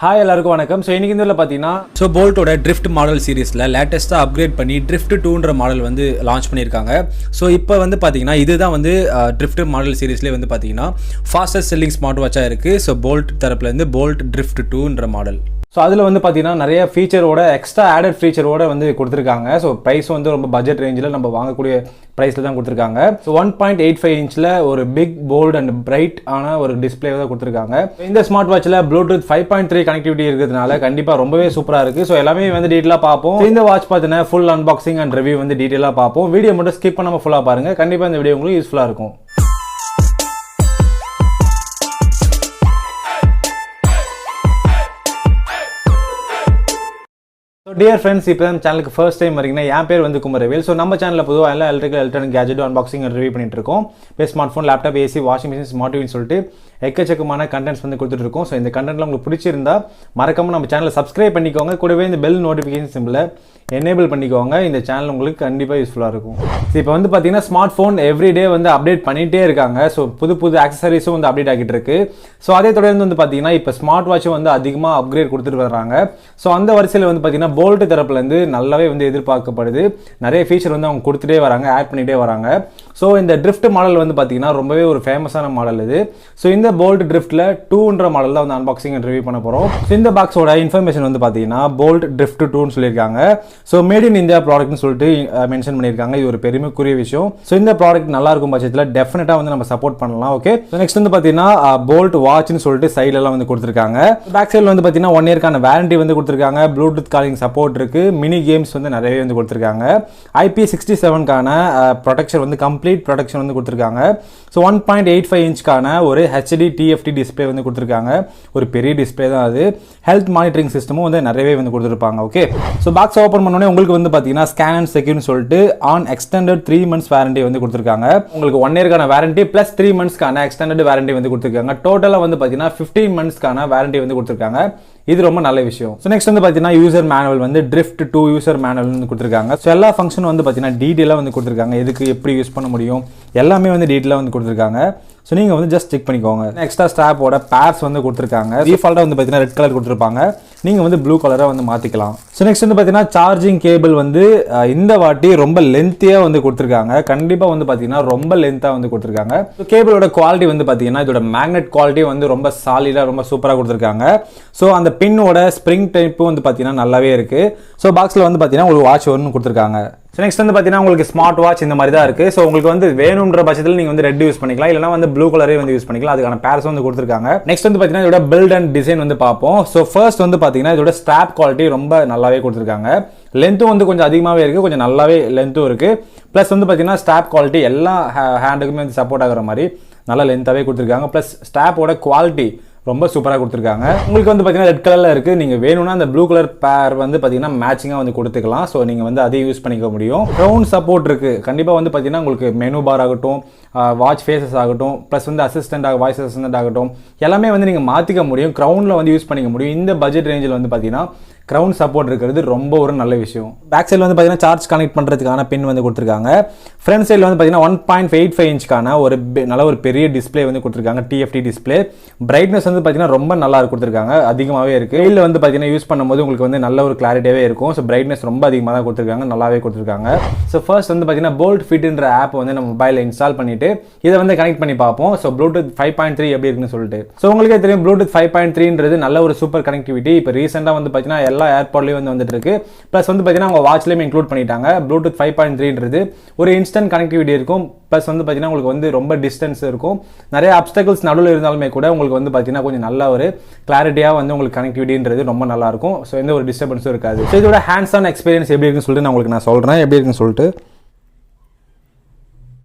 Hi எல்லாருக்கும் வணக்கம். So இன்றைக்கி இதில் பார்த்தீங்கன்னா போல்ட்டோட ட்ரிஃப்ட் மாடல் சீரிஸில் லேட்டஸ்ட்டாக அப்கிரேட் பண்ணி ட்ரிஃப்ட் 2ன்ற மாடல் வந்து லான்ச் பண்ணியிருக்காங்க. ஸோ இப்போ வந்து பார்த்தீங்கன்னா இதுதான் வந்து ட்ரிஃப்ட் மாடல் சீரிஸ்லேயே வந்து பார்த்தீங்கன்னா ஃபாஸ்டஸ்ட் செல்லிங் ஸ்மார்ட் வாட்சாக இருக்குது. ஸோ போல்ட் தரப்புலேருந்து போல்ட் ட்ரிஃப்ட் 2ன்ற மாடல். ஸோ அதில் வந்து பார்த்தீங்கன்னா நிறைய ஃபீச்சரோட எக்ஸ்ட்ரா ஆடட் ஃபீச்சரோட வந்து கொடுத்துருக்காங்க. ஸோ ப்ரைஸ் வந்து ரொம்ப பட்ஜெட் ரேஞ்சில் நம்ம வாங்கக்கூடிய ப்ரைஸில் தான் கொடுத்துருக்காங்க. ஸோ 1.85 இன்ச்சில் ஒரு பிக் போல்ட் அண்ட் பிரைட் ஆன ஒரு டிஸ்பிளே தான் கொடுத்துருக்காங்க. இந்த ஸ்மார்ட் வாட்சில் ப்ளூடூத் 5.3 கனெக்டிவிட்டி இருக்கிறதுனால கண்டிப்பாக ரொம்பவே சூப்பராக இருக்குது. ஸோ எல்லாமே வந்து டீட்டெயிலாக பார்ப்போம். இந்த வாட்ச் பார்த்தீங்கன்னா ஃபுல் அன்பாக்சிங் அண்ட் ரிவ்யூ வந்து டீட்டெயிலாக பார்ப்போம். வீடியோ மட்டும் ஸ்கிப் பண்ணாமல் ஃபுல்லாக பாருங்கள். கண்டிப்பாக இந்த வீடியோ உங்களுக்கு யூஸ்ஃபுல்லாக இருக்கும். டியர் ஃப்ரெண்ட்ஸ், இப்போ தான் சேனலுக்கு ஃபர்ஸ்ட் டைம் வரீங்கன்னா என் பேர் வந்து குமரவேல். ஸோ நம்ம சேனலில் பொதுவாக எல்லாம் எலக்ட்ரிக் கேஜெட் அன்பாக்சிங் ரிவ்யூ பண்ணிட்டு இருக்கோம். இப்போ smart phone, laptop, AC, washing machine, smart டிவின்னு சொல்லிட்டு எக்கச்சக்கமான கண்டென்ட்ஸ் வந்து கொடுத்துட்டு இருக்கோம். ஸோ இந்த கண்டென்ட்லாம் உங்களுக்கு பிடிச்சிருந்தா மறக்காம நம்ம சேனலை சப்ஸ்கிரைப் பண்ணிக்கோங்க. கூடவே இந்த பெல் நோட்டிஃபிகேஷன் சிம்பிளை எனேபிள் பண்ணிக்கோங்க. இந்த சேனல் உங்களுக்கு கண்டிப்பாக யூஸ்ஃபுல்லாக இருக்கும். ஸோ இப்போ வந்து பார்த்தீங்கன்னா ஸ்மார்ட் ஃபோன் எவ்ரிடே வந்து அப்டேட் பண்ணிகிட்டே இருக்காங்க. ஸோ புது ஆக்சசரிஸும் வந்து அப்டேட் ஆகிட்டு இருக்கு. ஸோ அதே தொடர்ந்து வந்து பார்த்தீங்கன்னா இப்போ ஸ்மார்ட் வாட்சும் வந்து அதிகமாக அப்கிரேட் கொடுத்துட்டு வர்றாங்க. ஸோ அந்த வரிசையில் வந்து பார்த்தீங்கன்னா போல்ட் தரப்புலேருந்து நல்லாவே வந்து எதிர்பார்க்கப்படுது. நிறைய ஃபீச்சர் வந்து அவங்க கொடுத்துட்டே வராங்க, ஆட் பண்ணிகிட்டே வராங்க. ஸோ இந்த ட்ரிஃப்ட் மாடல் வந்து பார்த்தீங்கன்னா ரொம்பவே ஒரு ஃபேமஸான மாடல் இது. ஸோ இந்த போல்ட் ட்ரிஃப்ட்டில் 2ன்ற மாடல் தான் வந்து அன்பாக்சிங் அண்ட் ரிவ்யூ பண்ண போகிறோம். ஸோ இந்த பாக்ஸோட இன்ஃபர்மேஷன் வந்து பார்த்தீங்கன்னா போல்ட் ட்ரிஃப்ட் 2ன்னு சொல்லியிருக்காங்க. ஸோ மேட் இன் இந்தியா ப்ராடக்ட்னு சொல்லிட்டு மென்ஷன் பண்ணியிருக்காங்க. இது ஒரு பெருமைக்குரிய விஷயம். ஸோ இந்த ப்ராடக்ட் நல்லா இருக்கும் பட்சத்தில் டெஃபினட்டாக வந்து நம்ம சப்போர்ட் பண்ணலாம். ஓகே, நெக்ஸ்ட் வந்து பார்த்தீங்கன்னா போல்ட் வாட்ச்னு சொல்லிட்டு சைட்லலாம் வந்து கொடுத்துருக்காங்க. பேக் சைடில் வந்து பார்த்தீங்கன்னா 1 இயர்க்கான வாரண்டி வந்து கொடுத்துருக்காங்க. ப்ளூடூத் காலிங் சப்போர்ட் இருக்கு. மினி கேம்ஸ் வந்து நிறையவே வந்து கொடுத்துருக்காங்க. IP67க்கான ப்ரொடெக்ஷன் வந்து கம்ப்ளீட் ப்ரொடெக்ஷன் வந்து கொடுத்துருக்காங்க. ஸோ 1.85 இன்ச்க்கான ஒரு HD TFT டிஸ்பிளே வந்து கொடுத்துருக்காங்க. ஒரு பெரிய டிஸ்பிளே தான் அது. ஹெல்த் மானிட்டரிங் சிஸ்டமும் வந்து நிறையவே வந்து கொடுத்துருப்பாங்க. ஓகே, ஸோ பாக்ஸ் ஓப்பன் பண்ணோடனே உங்களுக்கு வந்து பார்த்தீங்கன்னா ஸ்கேன் அண்ட் செக்யூர்னு சொல்லிட்டு ஆன் எக்ஸ்டெண்டட் 3 months வாரண்டி வந்து கொடுத்துருக்காங்க. உங்களுக்கு 1 இயர்க்கான வாரண்டி பிளஸ் 3 monthsக்கான எக்ஸ்டெண்டட் வாரண்டி வந்து கொடுத்துருக்காங்க. டோட்டலாக வந்து பார்த்தீங்கன்னா 15 monthsக்கான வாரண்டி வந்து கொடுத்துருக்காங்க. இது ரொம்ப நல்ல விஷயம். ஸோ நெக்ஸ்ட் வந்து பார்த்தீங்கன்னா யூசர் மேனுவல் வந்து ட்ரிஃப்ட் 2 யூசர் மேனுவல் வந்து கொடுத்துருக்காங்க. ஸோ எல்லா ஃபங்க்ஷனும் வந்து பார்த்தீங்கன்னா டீட்டெயிலாக வந்து கொடுத்துருக்காங்க. எதுக்கு எப்படி யூஸ் பண்ண முடியும் எல்லாமே வந்து டீட்டெயிலாக வந்து கொடுத்துருக்காங்க. ஸோ நீங்கள் வந்து ஜஸ்ட் செக் பண்ணிக்கோங்க. எக்ஸ்ட்ரா ஸ்ட்ராப்போட பேர்ஸ் வந்து கொடுத்துருக்காங்க. டிஃபால்ட்டாக வந்து பார்த்தீங்கன்னா ரெட் கலர் கொடுத்துருப்பாங்க. நீங்கள் வந்து ப்ளூ கலராக வந்து மாற்றிக்கலாம். ஸோ நெக்ஸ்ட் வந்து பார்த்தீங்கன்னா சார்ஜிங் கேபிள் வந்து இந்த வாட்டி ரொம்ப லென்த்தியாக வந்து கொடுத்துருக்காங்க. கண்டிப்பாக வந்து பார்த்தீங்கன்னா ரொம்ப லென்த்தாக வந்து கொடுத்துருக்காங்க. ஸோ கேபிளோட குவாலிட்டி வந்து பார்த்தீங்கன்னா இதோட மேக்னெட் குவாலிட்டி வந்து ரொம்ப சாலிடாக ரொம்ப சூப்பராக கொடுத்துருக்காங்க. ஸோ அந்த பின்னோட ஸ்ப்ரிங் டைப்பும் வந்து பார்த்தீங்கன்னா நல்லாவே இருக்குது. ஸோ பாக்ஸில் வந்து பார்த்தீங்கன்னா உங்களுக்கு வாட்ச் ஒன்று கொடுத்துருக்காங்க. ஸோ நெக்ஸ்ட் வந்து பார்த்தீங்கன்னா உங்களுக்கு ஸ்மார்ட் வாட்ச் இந்த மாதிரி தான் இருக்குது. ஸோ உங்களுக்கு வந்து வேணுன்ற பட்சத்தில் நீங்கள் வந்து ரெட் யூஸ் பண்ணிக்கலாம், இல்லைனா வந்து ப்ளூ கலரே வந்து யூஸ் பண்ணிக்கலாம். அதுக்கான பேர்ஸ் வந்து கொடுத்துருக்காங்க. நெக்ஸ்ட் வந்து பார்த்தீங்கன்னா இதோட பில்ட் அண்ட் டிசைன் வந்து பார்ப்போம். ஸோ ஃபர்ஸ்ட் வந்து பார்த்தீங்கன்னா இதோட ஸ்ட்ராப் குவாலிட்டி ரொம்ப நல்லாவே கொடுத்துருக்காங்க. லென்த்தும் வந்து கொஞ்சம் அதிகமாகவே இருக்குது, கொஞ்சம் நல்லாவே லென்த்தும் இருக்குது. ப்ளஸ் வந்து பார்த்தீங்கன்னா ஸ்ட்ராப் குவாலிட்டி எல்லா ஹேண்டுக்குமே வந்து சப்போர்ட் ஆகிற மாதிரி நல்லா லென்த்தாகவே கொடுத்துருக்காங்க. ப்ளஸ் ஸ்ட்ராப்போட குவாலிட்டி ரொம்ப சூப்பராக கொடுத்துருக்காங்க. உங்களுக்கு வந்து பார்த்தீங்கன்னா ரெட் கலரில் இருக்குது. நீங்கள் வேணும்னா அந்த ப்ளூ கலர் பேர் வந்து பார்த்தீங்கன்னா மேட்சிங்காக வந்து கொடுத்துக்கலாம். ஸோ நீங்கள் வந்து அதையும் யூஸ் பண்ணிக்க முடியும். க்ரௌன் சப்போர்ட் இருக்குது. கண்டிப்பாக வந்து பார்த்தீங்கன்னா உங்களுக்கு மெனு பார் ஆகட்டும், வாட்ச் ஃபேஸஸ் ஆகட்டும், ப்ளஸ் வந்து வாய்ஸ் அசிஸ்டன்ட் ஆகட்டும், எல்லாமே வந்து நீங்கள் மாற்றிக்க முடியும். க்ரௌனில் வந்து யூஸ் பண்ணிக்க முடியும். இந்த பட்ஜெட் ரேஞ்சில் வந்து பார்த்தீங்கன்னா க்ரௌன் சப்போர்ட் இருக்கிறது ரொம்ப ஒரு நல்ல விஷயம். பேக் சைடில் வந்து பார்த்தீங்கன்னா சார்ஜ் கனெக்ட் பண்ணுறதுக்கான பின் வந்து கொடுத்துருக்காங்க. ஃப்ரண்ட் சைடில் வந்து பார்த்தீங்கன்னா 1.85 இன்ச்க்கான ஒரு நல்ல ஒரு பெரிய டிஸ்பிளே வந்து கொடுத்துருக்காங்க. TFT display. பிரைட்னஸ் வந்து பார்த்தீங்கன்னா ரொம்ப நல்லா கொடுத்துருக்காங்க, அதிகமாகவே இருக்குது. வெயிலில் வந்து பார்த்தீங்கன்னா யூஸ் பண்ணும்போது உங்களுக்கு வந்து நல்ல ஒரு கிளாரிட்டியாகவே இருக்கும். ஸோ பிரைட்னஸ் ரொம்ப அதிகமாக தான் கொடுத்துருக்காங்க, நல்லாவே கொடுத்துருக்காங்க. ஸோ ஃபர்ஸ்ட் வந்து பார்த்தீங்கன்னா போல்ட் ஃபிட்ன்ற ஆப் வந்து நம்ம மொபைலில் இன்ஸ்டால் பண்ணிட்டு இதை வந்து கனெக்ட் பண்ணி பார்ப்போம். ஸோ ப்ளூடூத் 5.3 எப்படி இருக்குன்னு சொல்லிட்டு. ஸோ உங்களுக்கே தெரியும் ப்ளூடூத் 5.3ன்றது நல்ல ஒரு சூப்பர் கனெக்டிவிட்டி. இப்போ ரீசெண்டாக வந்து பார்த்தீங்கன்னா எல்லா ஏர்பாட்லையும் வந்து வந்துட்டு இருக்கு. ப்ளஸ் வந்து பார்த்தீங்கன்னா அவங்க வாட்ச்லையும் இன்க்ளூட் பண்ணிட்டாங்க. ப்ளூடூத் 5.3ன்றது ஒரு இன்ஸ்டன்ட் கனெக்டிவிட்டி இருக்கும். ப்ளஸ் வந்து பார்த்தீங்கன்னா உங்களுக்கு வந்து ரொம்ப டிஸ்டன்ஸ் இருக்கும். நிறைய அப்டக்கிள்ஸ் நடுவில் இருந்தாலுமே கூட உங்களுக்கு வந்து பார்த்தீங்கன்னா கொஞ்சம் நல்ல ஒரு கிளாரிட்டியாக வந்து உங்களுக்கு கனெக்டிவிட்டின்றது ரொம்ப நல்லா இருக்கும். ஸோ எந்த ஒரு டிஸ்டர்பன்ஸும் இருக்காது. ஸோ இதோட ஹேண்ட்ஸ் ஆன் எக்ஸ்பீரியன்ஸ் எப்படி இருக்குன்னு சொல்லிட்டு நான் சொல்கிறேன் எப்படி இருக்குன்னு சொல்லிட்டு.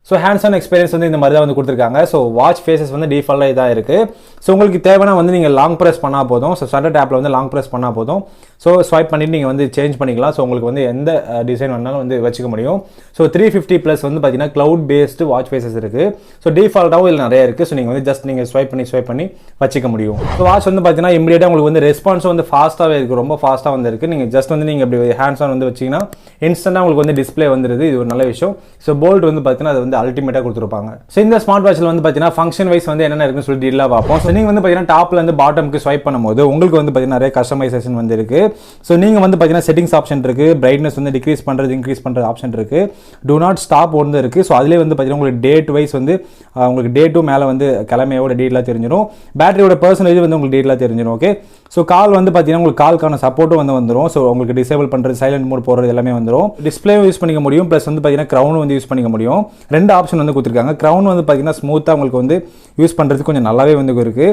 ஸோ ஹேண்ட்ஸ் ஆன் எக்ஸ்பீரியன்ஸ் வந்து இந்த மாதிரி தான் வந்து கொடுத்துருக்காங்க. ஸோ வாட்ச் ஃபேஸஸ் வந்து டிஃபால்ட்டாக இதாக இருக்குது. ஸோ உங்களுக்கு தேவைன்னா வந்து நீங்கள் லாங் ப்ரெஸ் பண்ணால் போதும். ஸோ ஷட்டர் டேப்பில் வந்து லாங் ப்ரெஸ் பண்ணால் போதும். ஸோ ஸ்வைப் பண்ணிவிட்டு நீங்கள் வந்து சேஞ்ச் பண்ணிக்கலாம். ஸோ உங்களுக்கு வந்து எந்த டிசைன் வேணாலும் வந்து வச்சுக்க முடியும். ஸோ 350+ வந்து பார்த்தீங்கன்னா க்ளவுட் பேஸ்டு வாட்ச் ஃபேஸஸ் இருக்குது. ஸோ டிஃபால்ட்டாகவும் இதில் நிறைய இருக்குது. ஸோ நீங்கள் வந்து ஜஸ்ட் நீங்கள் ஸ்வைப் பண்ணி வச்சுக்க முடியும். ஸோ வாட்ச் வந்து பார்த்தீங்கன்னா இமீடியட்டாக உங்களுக்கு வந்து ரெஸ்பான்ஸ் வந்து ஃபாஸ்ட்டாகவே இருக்குது, ரொம்ப ஃபாஸ்ட்டாக வந்து இருக்குது. நீங்கள் ஜஸ்ட் வந்து நீங்கள் அப்படி ஹேண்ட்ஸ் ஆன் வந்து வச்சிங்கன்னா இன்ஸ்டன்ட்டாக உங்களுக்கு வந்து டிஸ்பிளே வந்துடுது. இது ஒரு நல்ல விஷயம். ஸோ போல்ட் வந்து பார்த்தீங்கன்னா அது வந்து அல்டிமேட்டாக கொடுத்துருப்பாங்க. ஸோ இந்த ஸ்மார்ட் வாட்சில் வந்து பார்த்தீங்கன்னா ஃபங்க்ஷன் வைஸ் வந்து என்னென்ன இருக்குன்னு சொல்லி டீலாக பார்ப்போம். ஸோ நீங்கள் வந்து பார்த்தீங்கன்னா டாப்ல இருந்து பாட்டமுக்கு ஸ்வைப் பண்ணும்போது உங்களுக்கு வந்து பார்த்தீங்கன்னா நிறைய கஸ்டமைசேஷன் வந்து இருக்கு. ஸோ நீங்கள் வந்து பார்த்தீங்கன்னா செட்டிங்ஸ் ஆப்ஷன் இருக்கு, பிரைட்னஸ் வந்து டிக்ரீஸ் பண்ணுறது இன்க்ரீஸ் பண்ணுறது ஆப்ஷன் இருக்கு, டூ நாட் ஸ்டாப் வந்து இருக்கு. ஸோ அதிலே வந்து பார்த்தீங்கன்னா உங்களுக்கு டேட் வைஸ் வந்து உங்களுக்கு டே டூ மேலே வந்து கிழமையோட டீட்டெயிலாக தெரிஞ்சிடும், பேட்டரியோட பர்சன்டேஜ் வந்து உங்களுக்கு டீட்டெயிலாக தெரிஞ்சிடும். ஓகே, ஸோ கால் வந்து பார்த்தீங்கன்னா உங்களுக்கு கால்க்கான சப்போர்ட்டும் வந்து வந்துடும். ஸோ உங்களுக்கு டிசேபிள் பண்ணுறது, சைலண்ட் மோட் போடுறது எல்லாமே வந்துடும். டிஸ்பிளேவும் யூஸ் பண்ணிக்க முடியும், ப்ளஸ் வந்து பார்த்தீங்கன்னா க்ரௌன் வந்து யூஸ் பண்ணிக்க முடியும். ரெண்டு ஆப்ஷன் வந்து கொடுத்துருக்காங்க. க்ரௌன் வந்து பார்த்தீங்கன்னா ஸ்மூத்தாக உங்களுக்கு வந்து யூஸ் பண்ணுறதுக்கு கொஞ்சம் நல்லாவே வந்து இருக்குது.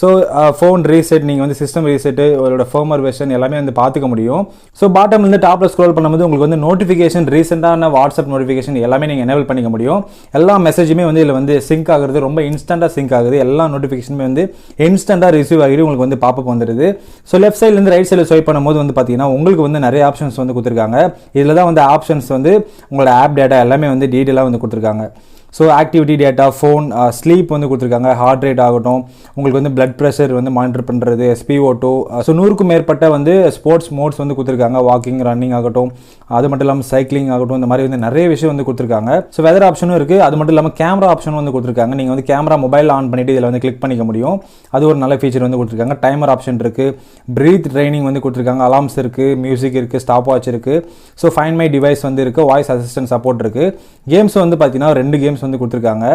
ஸோ ஃபோன் ரீசெட், நீங்கள் வந்து சிஸ்டம் ரீசெட்டு, உங்களோட ஃபர்மர் வெர்ஷன் எல்லாமே வந்து பார்த்துக்க முடியும். ஸோ பாட்டம்லேருந்து டாப்பில் ஸ்க்ரோல் பண்ணும்போது உங்களுக்கு வந்து நோட்டிஃபிகேஷன், ரீசெண்டான வாட்ஸ்அப் நோட்டிஃபிகேஷன் எல்லாமே நீங்கள் எனேபிள் பண்ணிக்க முடியும். எல்லா மெசேஜுமே வந்து இதில் வந்து சிங்க் ஆகுறது, ரொம்ப இன்ஸ்டண்ட்டாக சிங்க் ஆகுது. எல்லா நோட்டிஃபிகேஷனுமே வந்து இன்ஸ்டண்ட்டாக ரிசீவ் ஆகிட்டு உங்களுக்கு வந்து பாப்பப் வந்துடுது. ஸோ லெஃப்ட் சைட்லேருந்து ரைட் சைடில் ஸ்வைப் பண்ணும்போது வந்து பார்த்தீங்கன்னா உங்களுக்கு வந்து நிறைய ஆப்ஷன்ஸ் வந்து கொடுத்துருக்காங்க. இதில் தான் வந்து ஆப்ஷன்ஸ் வந்து உங்களோட ஆப் டேட்டா எல்லாமே வந்து டீட்டெயிலாக வந்து கொடுத்துருக்காங்க. So activity data, phone, sleep வந்து கொடுத்துருக்காங்க, ஹார்ட் ரேட் ஆகட்டும், உங்களுக்கு வந்து பிளட் ப்ரெஷர் வந்து மானிட்டர் பண்ணுறது, SpO2, ஸோ 100க்கும் மேற்பட்ட வந்து ஸ்போர்ட்ஸ் மோட்ஸ் வந்து கொடுத்துருக்காங்க. வாக்கிங், ரன்னிங் ஆகட்டும், அது மட்டும் இல்லாமல் சைக்கிளிங் ஆகட்டும், இந்த மாதிரி வந்து நிறைய விஷயம் வந்து கொடுத்துருக்காங்க. ஸோ வெதர் ஆப்ஷனும் இருக்குது, அது மட்டும் இல்லாமல் கேமரா ஆப்ஷனும் வந்து கொடுத்துருக்காங்க. நீங்கள் வந்து கேமரா மொபைல் ஆன் பண்ணிவிட்டு இதில் வந்து கிளிக் பண்ணிக்க முடியும், அது ஒரு நல்ல ஃபீச்சர் வந்து கொடுத்துருக்காங்க. டைமர் ஆப்ஷன் இருக்குது, ப்ரீத் ட்ரைனிங் வந்து கொடுத்துருக்காங்க, அலார்ம்ஸ் இருக்குது, மியூசிக் இருக்குது, ஸ்டாப் வாட்ச் இருக்குது, ஸோ ஃபைண்ட் மை டிவைஸ் வந்து இருக்குது, வாய்ஸ் அசிஸ்டன்ட் சப்போர்ட் இருக்குது. கேம்ஸ் வந்து பார்த்தீங்கன்னா 2 கேம்ஸ் வந்து கொடுத்துருக்காங்க.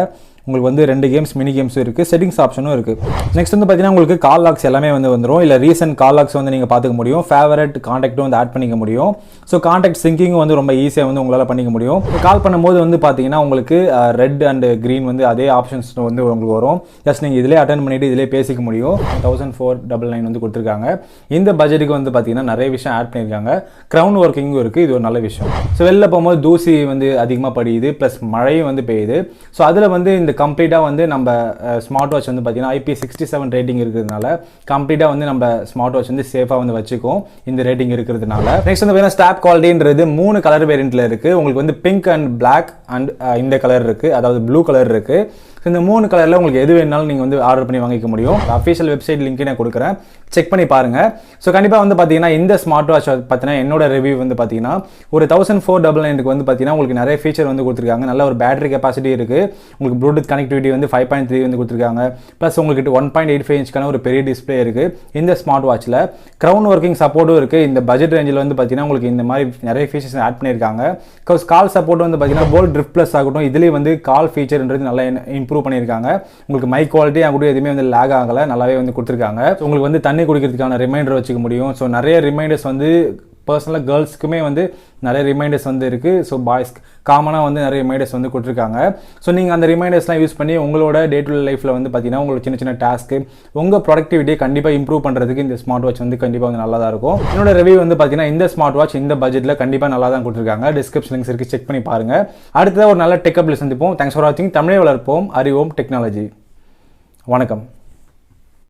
உங்களுக்கு வந்து 2 கேம்ஸ், மினி கேம்ஸும் இருக்குது, செட்டிங்ஸ் ஆப்ஷனும் இருக்குது. நெக்ஸ்ட் வந்து பார்த்தீங்கன்னா உங்களுக்கு கால் லாக்ஸ் எல்லாமே வந்து வந்துடும். இல்லை ரீசெண்ட் கால் லாக்ஸ் வந்து நீங்கள் பார்த்துக்க முடியும், ஃபேவரட் காண்டாக்டும் வந்து ஆட் பண்ணிக்க முடியும். ஸோ காண்டாக்ட் சிங்கிங் வந்து ரொம்ப ஈஸியாக வந்து உங்களால் பண்ணிக்க முடியும். கால் பண்ணும்போது வந்து பார்த்தீங்கன்னா உங்களுக்கு ரெட் அண்ட் க்ரீன் வந்து அதே ஆப்ஷன்ஸ் வந்து உங்களுக்கு வரும். ஜஸ்ட் நீங்கள் இதிலே அட்டன் பண்ணிவிட்டு இதிலே பேசிக்க முடியும். 1499 வந்து கொடுத்துருக்காங்க. இந்த பட்ஜெட்டுக்கு வந்து பார்த்தீங்கன்னா நிறைய விஷயம் ஆட் பண்ணியிருக்காங்க. க்ரௌன் ஒர்க்கிங்கும் இருக்குது, இது ஒரு நல்ல விஷயம். ஸோ வெளில போகும்போது தூசி வந்து அதிகமாக படியுது, ப்ளஸ் மழையும் வந்து பெய்யுது. ஸோ அதில் வந்து இந்த கம்ப்ளீட்டாக வந்து நம்ம ஸ்மார்ட் வாட்ச் வந்து பார்த்தீங்கன்னா IP67 ரேட்டிங் இருக்கிறதுனால கம்ப்ளீட்டாக வந்து நம்ம ஸ்மார்ட் வாட்ச் வந்து சேஃபாக வந்து வச்சுக்கும் இந்த ரேட்டிங் இருக்கிறதுனால. நெக்ஸ்ட் வந்து பார்த்தீங்கன்னா ஸ்டாப் குவாலிட்டின்றது 3 கலர் வேரியண்ட்டில் இருக்குது. உங்களுக்கு வந்து பிங்க் அண்ட் பிளாக் அண்ட் இந்த கலர் இருக்குது, அதாவது ப்ளூ கலர் இருக்குது. ஸோ இந்த 3 கலரில் உங்களுக்கு எது வேணாலும் நீங்கள் வந்து ஆர்டர் பண்ணி வாங்கிக்க முடியும். அஃபிஷியல் வெப்சைட் லிங்க் நான் கொடுக்குறேன், செக் பண்ணி பாருங்கள். ஸோ கண்டிப்பாக வந்து பார்த்தீங்கன்னா இந்த ஸ்மார்ட் வாட்ச் பார்த்தீங்கன்னா என்னோட ரிவ்யூ வந்து பார்த்தீங்கன்னா ஒரு 1499 வந்து பார்த்தீங்கன்னா உங்களுக்கு நிறைய ஃபீச்சர் வந்து கொடுத்துருக்காங்க. நல்ல ஒரு பேட்டரி கெப்பாசிட்டி இருக்குது, உங்களுக்கு ப்ளூடூத் கனெக்டிவிட்டி வந்து 5.3 வந்து கொடுத்துருக்காங்க, ப்ளஸ் உங்களுக்கு 1.85 இன்ச்க்கான ஒரு பெரிய டிஸ்பிளே இருக்குது இந்த ஸ்மார்ட் வாட்சில். க்ரௌன் ஒர்க்கிங் சப்போர்ட்டும் இருக்குது. இந்த பட்ஜெட் ரேஞ்சில் வந்து பார்த்தீங்கன்னா உங்களுக்கு இந்த மாதிரி நிறைய ஃபீச்சர்ஸ் ஆட் பண்ணியிருக்காங்க. பிகாஸ் கால் சப்போர்ட் வந்து பார்த்தீங்கன்னா போல்ட் ட்ரிஃப்ட் ப்ளஸ் ஆகட்டும், இதுலேயே வந்து கால் ஃபீச்சர்ன்றது நல்லா இம்ப்ரூவ் பண்ணியிருக்காங்க. உங்களுக்கு மைக் குவாலிட்டி கூட எதுவுமே வந்து லேக் ஆகலை, நல்லாவே வந்து கொடுத்துருக்காங்க. உங்களுக்கு வந்து தண்ணி குடிக்கிறதுக்கான ரிமைண்டர் வச்சுக்க முடியும். ஸோ நிறைய ரிமைண்டர்ஸ் வந்து பர்சனலாக கேர்ள்ஸ்க்குமே வந்து நிறைய ரிமைண்டர்ஸ் வந்து இருக்குது. ஸோ பாய்ஸ்க்கு காமனாக வந்து நிறைய ரிமைண்டர்ஸ் வந்து கொடுத்துருக்காங்க. ஸோ நீங்கள் அந்த ரிமைண்டர்ஸ்லாம் யூஸ் பண்ணி உங்களோட டே டு டே லைஃப்பில் வந்து பார்த்தீங்கன்னா உங்களுக்கு சின்ன சின்ன டாஸ்க்கு, உங்கள் ப்ரொடக்டிவிட்டியை கண்டிப்பாக இம்ப்ரூவ் பண்ணுறதுக்கு இந்த ஸ்மார்ட் வாட்ச் வந்து கண்டிப்பாக வந்து நல்லா தான் இருக்கும். என்னோட ரிவ்யூ வந்து பார்த்தீங்கன்னா இந்த ஸ்மார்ட் வாட்ச் இந்த பட்ஜெட்டில் கண்டிப்பாக நல்லா தான் கொடுத்துருக்காங்க. டிஸ்கிரிப்ஷன் லிங்க்ஸ் இருக்குது, செக் பண்ணி பாருங்கள். அடுத்ததாக ஒரு நல்ல டெக் அப்ல சந்திப்போம். தேங்க்ஸ் ஃபார் வாட்சிங். தமிழை வளர்ப்போம், அறிவோம் டெக்னாலஜி. வணக்கம்.